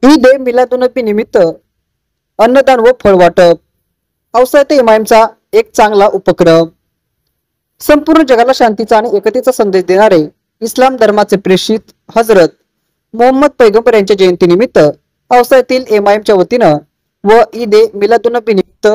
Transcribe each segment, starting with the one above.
ईद ए मिलादुन्नबी निमित्त अन्नदान व फळ वाटप औसा येथे इमामचा एक चांगला उपक्रम। संपूर्ण जगाला शांतीचा आणि एकतेचा संदेश देणारे इस्लाम धर्माचे प्रेषित हजरत मोहम्मद पैगंबर यांच्या जयंतीनिमित्त औसा येथील एमआयएमच्या वतीनं व ईद ए मिलादुन्नबी निमित्त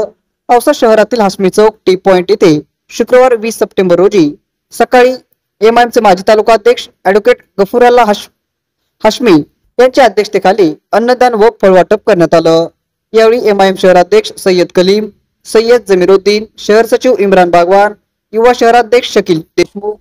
औसा शहरातील हाशमी चौक टी पॉइंट येथे शुक्रवार 20 सप्टेंबर रोजी सकाळी एमआयएमचे माजी तालुका अध्यक्ष ॲडव्होकेट गफुराल्ला हाशमी यांच्या अध्यक्षतेखाली अन्नदान व फळ वाटप करण्यात आलं। यावेळी एमआयएम शहराध्यक्ष सय्यद कलीम, सय्यद जमीरुद्दीन, शहर सचिव इम्रान बागवान, युवा शहराध्यक्ष शकील देशमुख,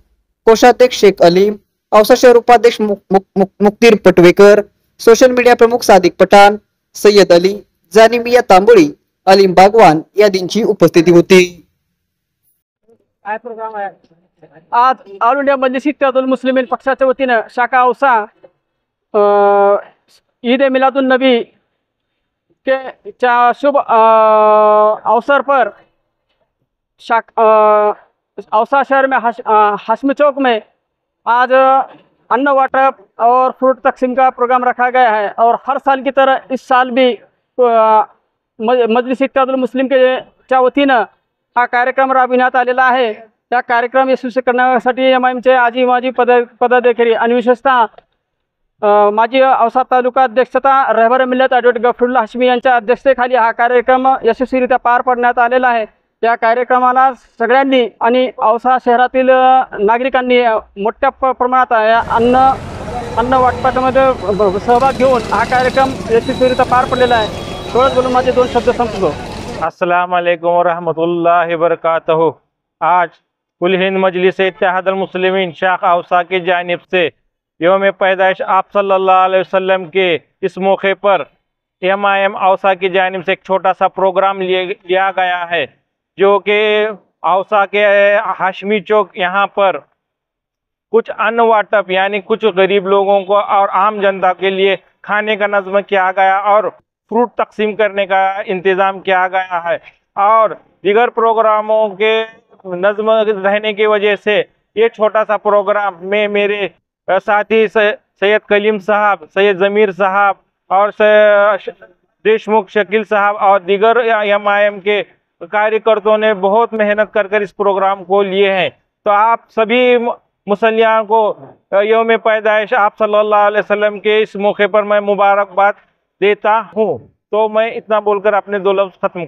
कोषाध्यक्ष शेख अलीम, औसा शहर उपाध्यक्ष मुक्तीर पटवेकर, सोशल मीडिया प्रमुख सादिक पठाण, सय्यद अली, जानिमिया तांबोळी, अलीम बागवान यादींची उपस्थिती होती। आज ऑल इंडिया मजलिस इत्तेहादुल मुस्लिमीन पक्षाच्या वतीनं शाखा औसा ईद ए मिलादुन्नबी के शुभ अवसर पर औसा शहर में हाशमी चौक में आज अन्न वाटप और फ्रूट तकसीम का प्रोग्राम रखा गया है। और हर साल की तरह इस साल भी मजलिस इत्तेहादुल मुस्लिम के वतीनं हा कार्यक्रम राबविण्यात आलेला आहे। या कार्यक्रम यशस्वी करण्यासाठी एमआयएमचे आजी माजी पदाधिकारी आणि विशेषतः माजी औसा तालुका अध्यक्ष तथा रहबर मिल्लत ॲडव्होकेट गफुरुल्ला हाशमी यांच्या अध्यक्षतेखाली हा कार्यक्रम यशस्वीरित्या पार पाडण्यात आलेला आहे। या कार्यक्रमाला सगळ्यांनी आणि औसा शहरातील नागरिकांनी मोठ्या प्रमाणात अन्न वाटपामध्ये सहभाग घेऊन हा कार्यक्रम यशस्वीरित्या पार पडलेला आहे। थोडंच बोलून माझे 2 शब्द संपतो। अस्सलाम वालेकुम रहमतुल्लाहि वबरकातुहू। आज कुल हिंद मजलिस इत्तेहादुल मुस्लिमीन शाखा औसा की जानिब से यौम पैदाइश आप सल्लल्लाहु अलैहि वसल्लम के इस मौके पर एमआईएम औसा की जानिब से एक छोटा सा प्रोग्राम लिया गया है, जो कि औसा के हाशमी चौक यहाँ पर कुछ अन्न वाटप यानी कुछ गरीब लोगों को और आम जनता के लिए खाने का नज़्म किया गया और फ्रूट तकसीम करने का इंतज़ाम किया गया है। और दीगर प्रोग्रामों के नज़्म रहने की वजह से ये छोटा सा प्रोग्राम में मेरे साथी सैयद कलीम साहब, सैयद ज़मीर साहब और देशमुख शकील साहब और दीगर एमआईएम के कार्यकर्ताओं ने बहुत मेहनत कर इस प्रोग्राम को लिए हैं। तो आप सभी मुसल्लियान को यौम पैदाइश आप सल्लल्लाहु अलैहि वसल्लम के इस मौके पर मैं मुबारकबाद देता हूँ। तो मैं इतना बोलकर अपने 2 लफ्ज़ ख़त्म